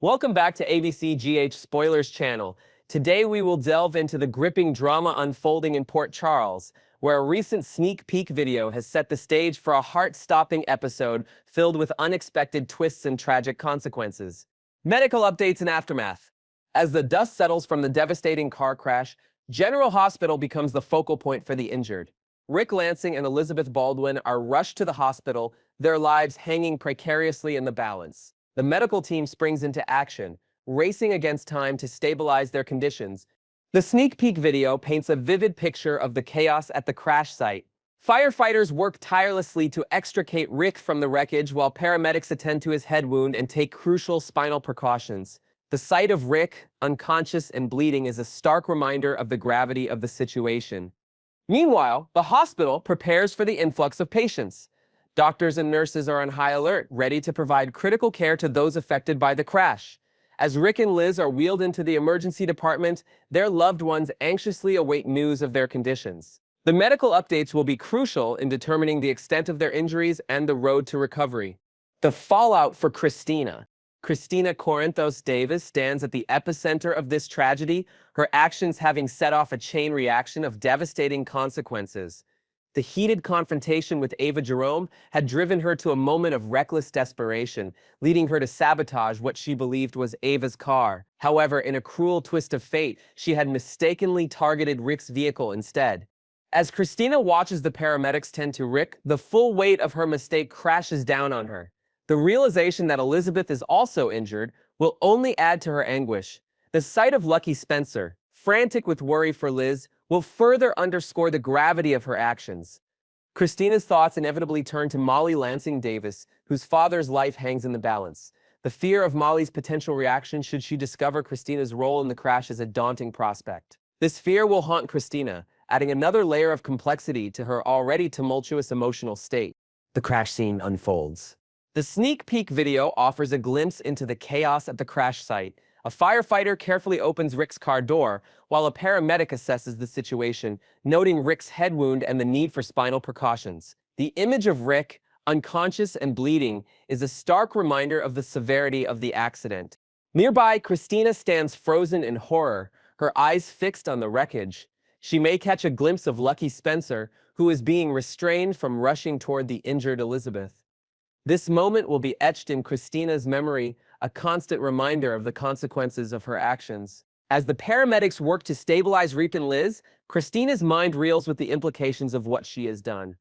Welcome back to ABC GH Spoilers channel. Today we will delve into the gripping drama unfolding in Port Charles, where a recent sneak peek video has set the stage for a heart-stopping episode filled with unexpected twists and tragic consequences. Medical updates and aftermath. As the dust settles from the devastating car crash, General Hospital becomes the focal point for the injured. Rick Lansing and Elizabeth Baldwin are rushed to the hospital, their lives hanging precariously in the balance. The medical team springs into action, racing against time to stabilize their conditions. The sneak peek video paints a vivid picture of the chaos at the crash site. Firefighters work tirelessly to extricate Rick from the wreckage while paramedics attend to his head wound and take crucial spinal precautions. The sight of Rick, unconscious and bleeding, is a stark reminder of the gravity of the situation. Meanwhile, the hospital prepares for the influx of patients. Doctors and nurses are on high alert, ready to provide critical care to those affected by the crash. As Rick and Liz are wheeled into the emergency department, their loved ones anxiously await news of their conditions. The medical updates will be crucial in determining the extent of their injuries and the road to recovery. The fallout for Kristina. Kristina Corinthos Davis stands at the epicenter of this tragedy, her actions having set off a chain reaction of devastating consequences. The heated confrontation with Ava Jerome had driven her to a moment of reckless desperation, leading her to sabotage what she believed was Ava's car. However, in a cruel twist of fate, she had mistakenly targeted Rick's vehicle instead. As Kristina watches the paramedics tend to Rick, the full weight of her mistake crashes down on her. The realization that Elizabeth is also injured will only add to her anguish. The sight of Lucky Spencer, frantic with worry for Liz, will further underscore the gravity of her actions. Kristina's thoughts inevitably turn to Molly Lansing Davis, whose father's life hangs in the balance. The fear of Molly's potential reaction should she discover Kristina's role in the crash is a daunting prospect. This fear will haunt Kristina, adding another layer of complexity to her already tumultuous emotional state. The crash scene unfolds. The sneak peek video offers a glimpse into the chaos at the crash site. A firefighter carefully opens Rick's car door, while a paramedic assesses the situation, noting Rick's head wound and the need for spinal precautions. The image of Rick, unconscious and bleeding, is a stark reminder of the severity of the accident. Nearby, Kristina stands frozen in horror, her eyes fixed on the wreckage. She may catch a glimpse of Lucky Spencer, who is being restrained from rushing toward the injured Elizabeth. This moment will be etched in Kristina's memory, a constant reminder of the consequences of her actions. As the paramedics work to stabilize Rick and Liz, Kristina's mind reels with the implications of what she has done.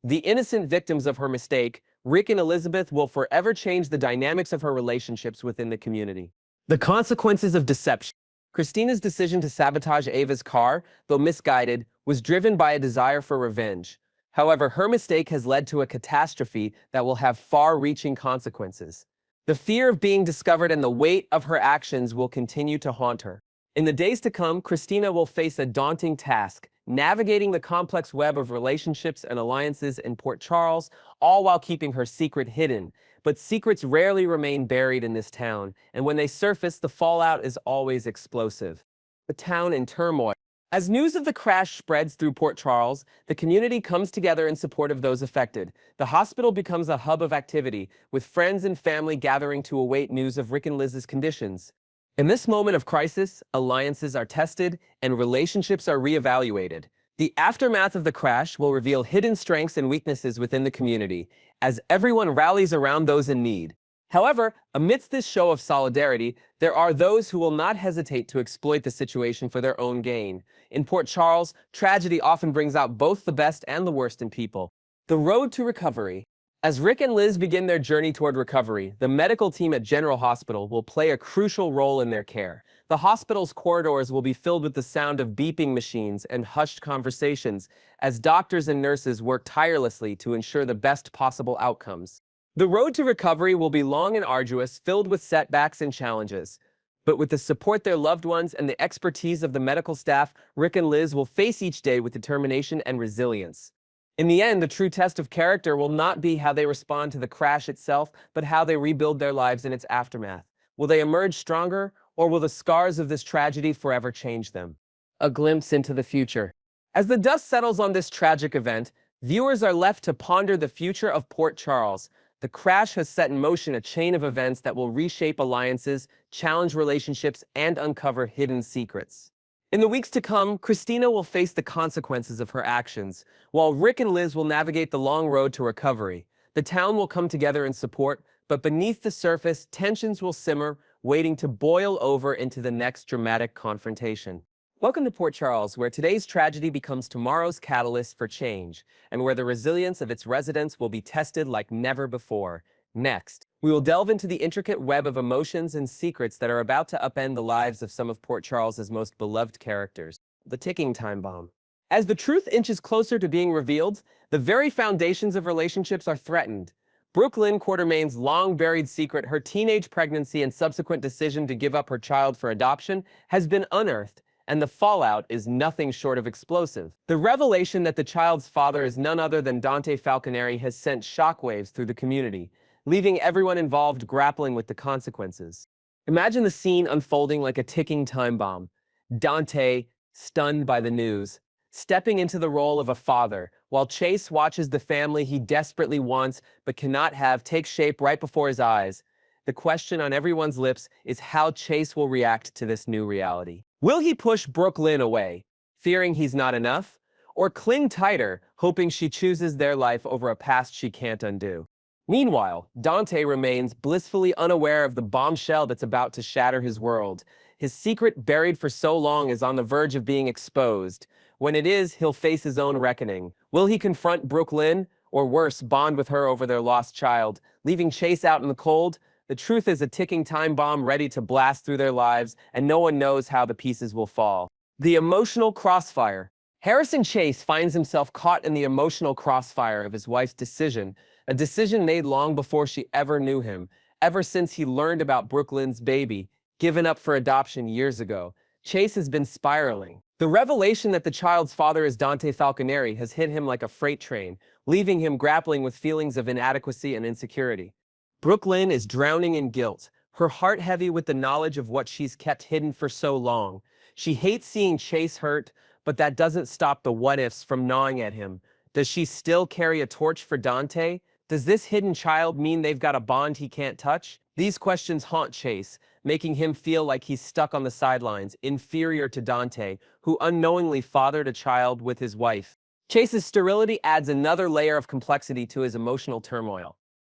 The innocent victims of her mistake, Rick and Elizabeth, will forever change the dynamics of her relationships within the community. The consequences of deception. Kristina's decision to sabotage Ava's car, though misguided, was driven by a desire for revenge. However, her mistake has led to a catastrophe that will have far-reaching consequences. The fear of being discovered and the weight of her actions will continue to haunt her. In the days to come, Kristina will face a daunting task, navigating the complex web of relationships and alliances in Port Charles, all while keeping her secret hidden. But secrets rarely remain buried in this town, and when they surface, the fallout is always explosive. The town in turmoil. As news of the crash spreads through Port Charles, the community comes together in support of those affected. The hospital becomes a hub of activity, with friends and family gathering to await news of Rick and Liz's conditions. In this moment of crisis, alliances are tested and relationships are reevaluated. The aftermath of the crash will reveal hidden strengths and weaknesses within the community, as everyone rallies around those in need. However, amidst this show of solidarity, there are those who will not hesitate to exploit the situation for their own gain. In Port Charles, tragedy often brings out both the best and the worst in people. The road to recovery. As Rick and Liz begin their journey toward recovery, the medical team at General Hospital will play a crucial role in their care. The hospital's corridors will be filled with the sound of beeping machines and hushed conversations, as doctors and nurses work tirelessly to ensure the best possible outcomes. The road to recovery will be long and arduous, filled with setbacks and challenges. But with the support of their loved ones and the expertise of the medical staff, Rick and Liz will face each day with determination and resilience. In the end, the true test of character will not be how they respond to the crash itself, but how they rebuild their lives in its aftermath. Will they emerge stronger, or will the scars of this tragedy forever change them? A glimpse into the future. As the dust settles on this tragic event, viewers are left to ponder the future of Port Charles. The crash has set in motion a chain of events that will reshape alliances, challenge relationships, and uncover hidden secrets. In the weeks to come, Kristina will face the consequences of her actions, while Rick and Liz will navigate the long road to recovery. The town will come together in support, but beneath the surface, tensions will simmer, waiting to boil over into the next dramatic confrontation. Welcome to Port Charles, where today's tragedy becomes tomorrow's catalyst for change, and where the resilience of its residents will be tested like never before. Next, we will delve into the intricate web of emotions and secrets that are about to upend the lives of some of Port Charles's most beloved characters, the ticking time bomb. As the truth inches closer to being revealed, the very foundations of relationships are threatened. Brook Lynn Quartermain's long-buried secret, her teenage pregnancy and subsequent decision to give up her child for adoption, has been unearthed, and the fallout is nothing short of explosive. The revelation that the child's father is none other than Dante Falconeri has sent shockwaves through the community, leaving everyone involved grappling with the consequences. Imagine the scene unfolding like a ticking time bomb. Dante, stunned by the news, stepping into the role of a father, while Chase watches the family he desperately wants but cannot have take shape right before his eyes. The question on everyone's lips is how Chase will react to this new reality. Will he push Brook Lynn away, fearing he's not enough, or cling tighter, hoping she chooses their life over a past she can't undo? Meanwhile, Dante remains blissfully unaware of the bombshell that's about to shatter his world. His secret, buried for so long, is on the verge of being exposed. When it is, he'll face his own reckoning. Will he confront Brook Lynn, or worse, bond with her over their lost child, leaving Chase out in the cold? The truth is a ticking time bomb ready to blast through their lives, and no one knows how the pieces will fall. The emotional crossfire. Harrison Chase finds himself caught in the emotional crossfire of his wife's decision, a decision made long before she ever knew him, ever since he learned about Brook Lynn's baby, given up for adoption years ago. Chase has been spiraling. The revelation that the child's father is Dante Falconeri has hit him like a freight train, leaving him grappling with feelings of inadequacy and insecurity. Brook Lynn is drowning in guilt, her heart heavy with the knowledge of what she's kept hidden for so long. She hates seeing Chase hurt, but that doesn't stop the what-ifs from gnawing at him. Does she still carry a torch for Dante? Does this hidden child mean they've got a bond he can't touch? These questions haunt Chase, making him feel like he's stuck on the sidelines, inferior to Dante, who unknowingly fathered a child with his wife. Chase's sterility adds another layer of complexity to his emotional turmoil.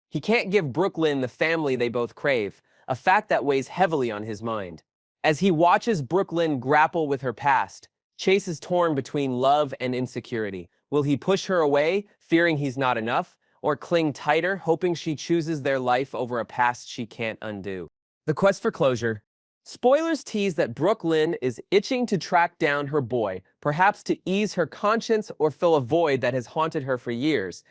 He can't give Brook Lynn the family they both crave, a fact that weighs heavily on his mind. As he watches Brook Lynn grapple with her past, Chase is torn between love and insecurity. Will he push her away, fearing he's not enough, or cling tighter, hoping she chooses their life over a past she can't undo? The quest for closure. Spoilers tease that Brook Lynn is itching to track down her boy, perhaps to ease her conscience or fill a void that has haunted her for years.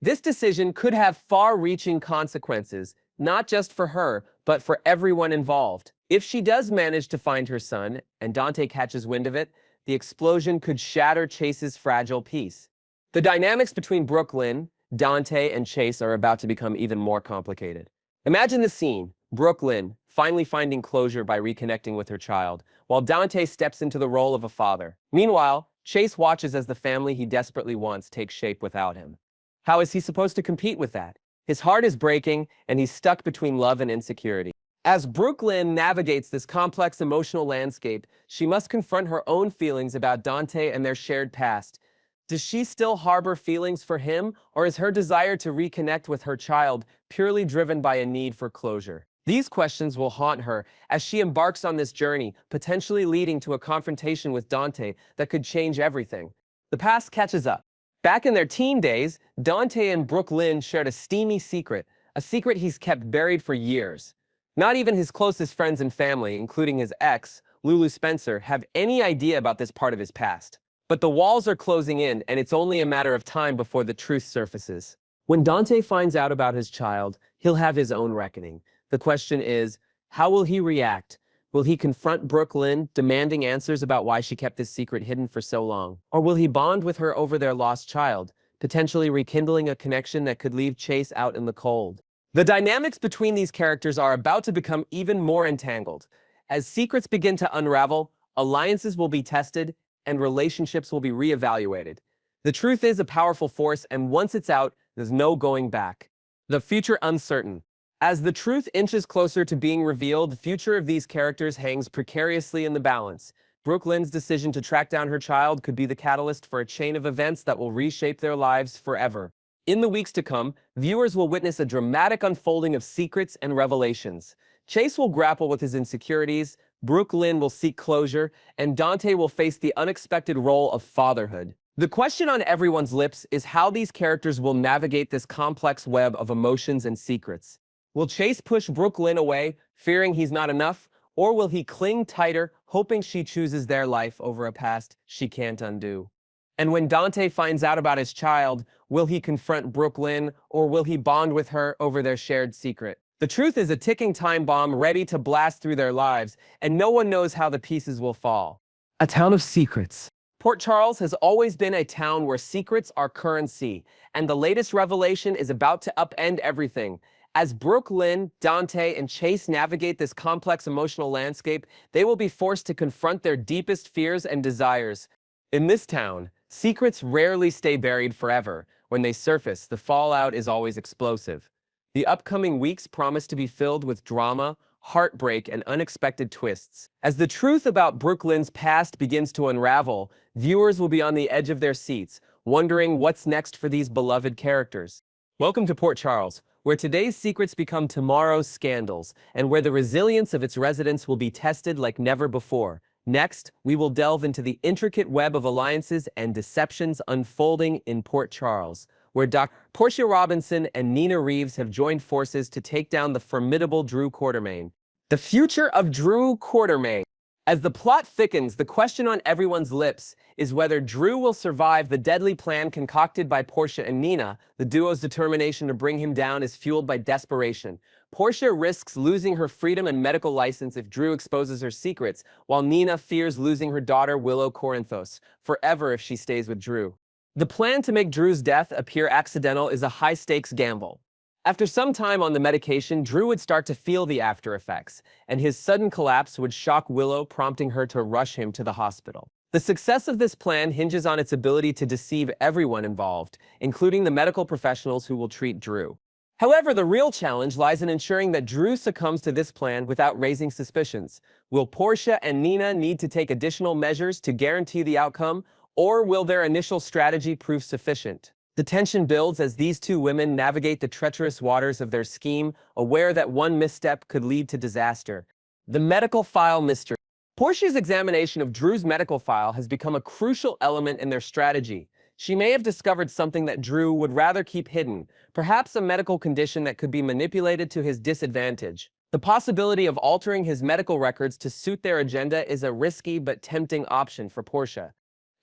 This decision could have far-reaching consequences, not just for her, but for everyone involved. If she does manage to find her son, and Dante catches wind of it, the explosion could shatter Chase's fragile peace. The dynamics between Brook Lynn, Dante, and Chase are about to become even more complicated. Imagine the scene: Brook Lynn finally finding closure by reconnecting with her child, while Dante steps into the role of a father. Meanwhile, Chase watches as the family he desperately wants takes shape without him. How is he supposed to compete with that? His heart is breaking, and he's stuck between love and insecurity. As Brook Lynn navigates this complex emotional landscape, she must confront her own feelings about Dante and their shared past. Does she still harbor feelings for him, or is her desire to reconnect with her child purely driven by a need for closure? These questions will haunt her as she embarks on this journey, potentially leading to a confrontation with Dante that could change everything. The past catches up. Back in their teen days, Dante and Brook Lynn shared a steamy secret, a secret he's kept buried for years. Not even his closest friends and family, including his ex, Lulu Spencer, have any idea about this part of his past. But the walls are closing in, and it's only a matter of time before the truth surfaces. When Dante finds out about his child, he'll have his own reckoning. The question is, how will he react? Will he confront Brook Lynn, demanding answers about why she kept this secret hidden for so long? Or will he bond with her over their lost child, potentially rekindling a connection that could leave Chase out in the cold? The dynamics between these characters are about to become even more entangled. As secrets begin to unravel, alliances will be tested, and relationships will be reevaluated. The truth is a powerful force, and once it's out, there's no going back. The future uncertain. As the truth inches closer to being revealed, the future of these characters hangs precariously in the balance. Brook Lynn's decision to track down her child could be the catalyst for a chain of events that will reshape their lives forever. In the weeks to come, viewers will witness a dramatic unfolding of secrets and revelations. Chase will grapple with his insecurities, Brook Lynn will seek closure, and Dante will face the unexpected role of fatherhood. The question on everyone's lips is how these characters will navigate this complex web of emotions and secrets. Will Chase push Brook Lynn away, fearing he's not enough, or will he cling tighter, hoping she chooses their life over a past she can't undo? And when Dante finds out about his child, will he confront Brook Lynn, or will he bond with her over their shared secret? The truth is a ticking time bomb ready to blast through their lives, and no one knows how the pieces will fall. A town of secrets. Port Charles has always been a town where secrets are currency, and the latest revelation is about to upend everything. As Brook Lynn, Dante, and Chase navigate this complex emotional landscape, they will be forced to confront their deepest fears and desires. In this town, secrets rarely stay buried forever. When they surface, the fallout is always explosive. The upcoming weeks promise to be filled with drama, heartbreak, and unexpected twists. As the truth about Brook Lynn's past begins to unravel, viewers will be on the edge of their seats, wondering what's next for these beloved characters. Welcome to Port Charles, where today's secrets become tomorrow's scandals, and where the resilience of its residents will be tested like never before. Next, we will delve into the intricate web of alliances and deceptions unfolding in Port Charles, where Portia Robinson and Nina Reeves have joined forces to take down the formidable Drew Quartermain. The future of Drew Quartermain. As the plot thickens, the question on everyone's lips is whether Drew will survive the deadly plan concocted by Portia and Nina. The duo's determination to bring him down is fueled by desperation. Portia risks losing her freedom and medical license if Drew exposes her secrets, while Nina fears losing her daughter Willow Corinthos forever if she stays with Drew. The plan to make Drew's death appear accidental is a high-stakes gamble. After some time on the medication, Drew would start to feel the after effects, and his sudden collapse would shock Willow, prompting her to rush him to the hospital. The success of this plan hinges on its ability to deceive everyone involved, including the medical professionals who will treat Drew. However, the real challenge lies in ensuring that Drew succumbs to this plan without raising suspicions. Will Portia and Nina need to take additional measures to guarantee the outcome, or will their initial strategy prove sufficient? The tension builds as these two women navigate the treacherous waters of their scheme, aware that one misstep could lead to disaster. The medical file mystery. Portia's examination of Drew's medical file has become a crucial element in their strategy. She may have discovered something that Drew would rather keep hidden, perhaps a medical condition that could be manipulated to his disadvantage. The possibility of altering his medical records to suit their agenda is a risky but tempting option for Portia.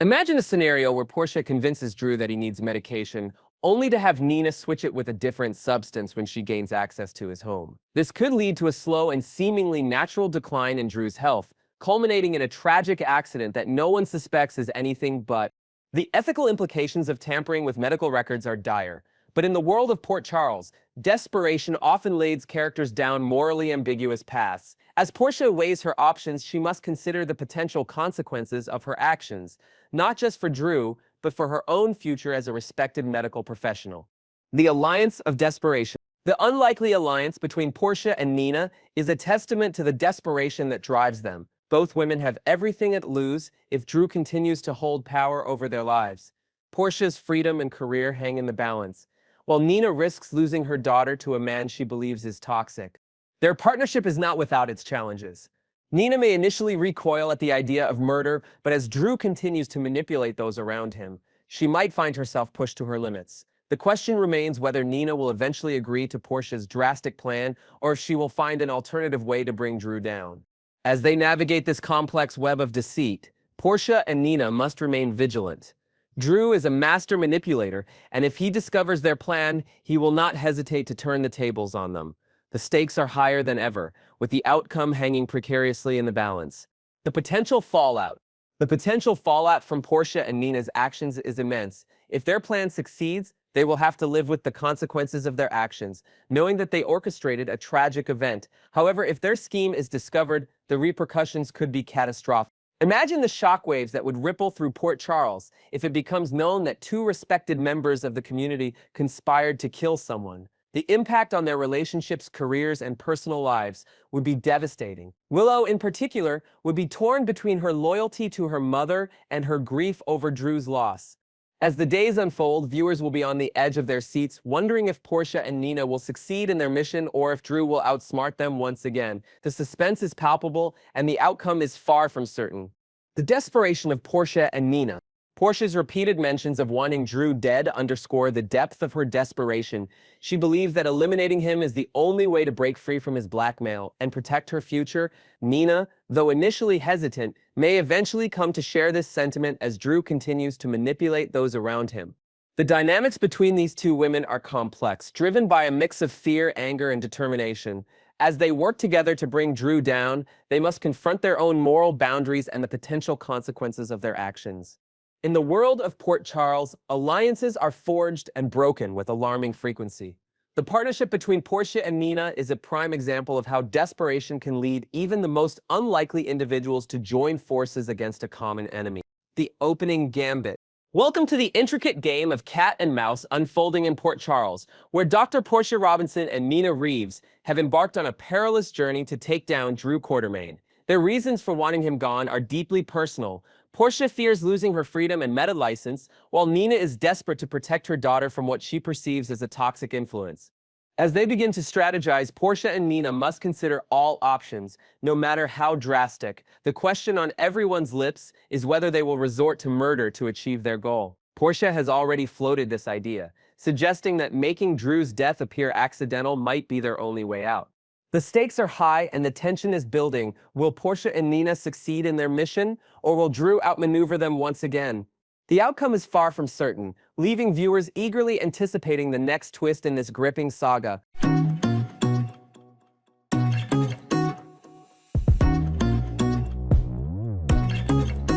Imagine a scenario where Portia convinces Drew that he needs medication, only to have Nina switch it with a different substance when she gains access to his home. This could lead to a slow and seemingly natural decline in Drew's health, culminating in a tragic accident that no one suspects is anything but. The ethical implications of tampering with medical records are dire, but in the world of Port Charles, desperation often leads characters down morally ambiguous paths. As Portia weighs her options, she must consider the potential consequences of her actions, not just for Drew, but for her own future as a respected medical professional. The alliance of desperation. The unlikely alliance between Portia and Nina is a testament to the desperation that drives them. Both women have everything at lose if Drew continues to hold power over their lives. Portia's freedom and career hang in the balance, while Nina risks losing her daughter to a man she believes is toxic. Their partnership is not without its challenges. Nina may initially recoil at the idea of murder, but as Drew continues to manipulate those around him, she might find herself pushed to her limits. The question remains whether Nina will eventually agree to Portia's drastic plan, or if she will find an alternative way to bring Drew down. As they navigate this complex web of deceit, Portia and Nina must remain vigilant. Drew is a master manipulator, and if he discovers their plan, he will not hesitate to turn the tables on them. The stakes are higher than ever, with the outcome hanging precariously in the balance. The potential fallout. The potential fallout from Portia and Nina's actions is immense. If their plan succeeds, they will have to live with the consequences of their actions, knowing that they orchestrated a tragic event. However, if their scheme is discovered, the repercussions could be catastrophic. Imagine the shockwaves that would ripple through Port Charles if it becomes known that two respected members of the community conspired to kill someone. The impact on their relationships, careers, and personal lives would be devastating. Willow, in particular, would be torn between her loyalty to her mother and her grief over Drew's loss. As the days unfold, viewers will be on the edge of their seats, wondering if Portia and Nina will succeed in their mission or if Drew will outsmart them once again. The suspense is palpable, and the outcome is far from certain. The desperation of Portia and Nina. Portia's repeated mentions of wanting Drew dead underscore the depth of her desperation. She believes that eliminating him is the only way to break free from his blackmail and protect her future. Nina, though initially hesitant, may eventually come to share this sentiment as Drew continues to manipulate those around him. The dynamics between these two women are complex, driven by a mix of fear, anger, and determination. As they work together to bring Drew down, they must confront their own moral boundaries and the potential consequences of their actions. In the world of Port Charles, alliances are forged and broken with alarming frequency. The partnership between Portia and Nina is a prime example of how desperation can lead even the most unlikely individuals to join forces against a common enemy. The opening gambit. Welcome to the intricate game of cat and mouse unfolding in Port Charles, where Dr. Portia Robinson and Nina Reeves have embarked on a perilous journey to take down Drew Quartermain. Their reasons for wanting him gone are deeply personal. Portia fears losing her freedom and meta license, while Nina is desperate to protect her daughter from what she perceives as a toxic influence. As they begin to strategize, Portia and Nina must consider all options, no matter how drastic. The question on everyone's lips is whether they will resort to murder to achieve their goal. Portia has already floated this idea, suggesting that making Drew's death appear accidental might be their only way out. The stakes are high and the tension is building. Will Portia and Nina succeed in their mission, or will Drew outmaneuver them once again? The outcome is far from certain, leaving viewers eagerly anticipating the next twist in this gripping saga.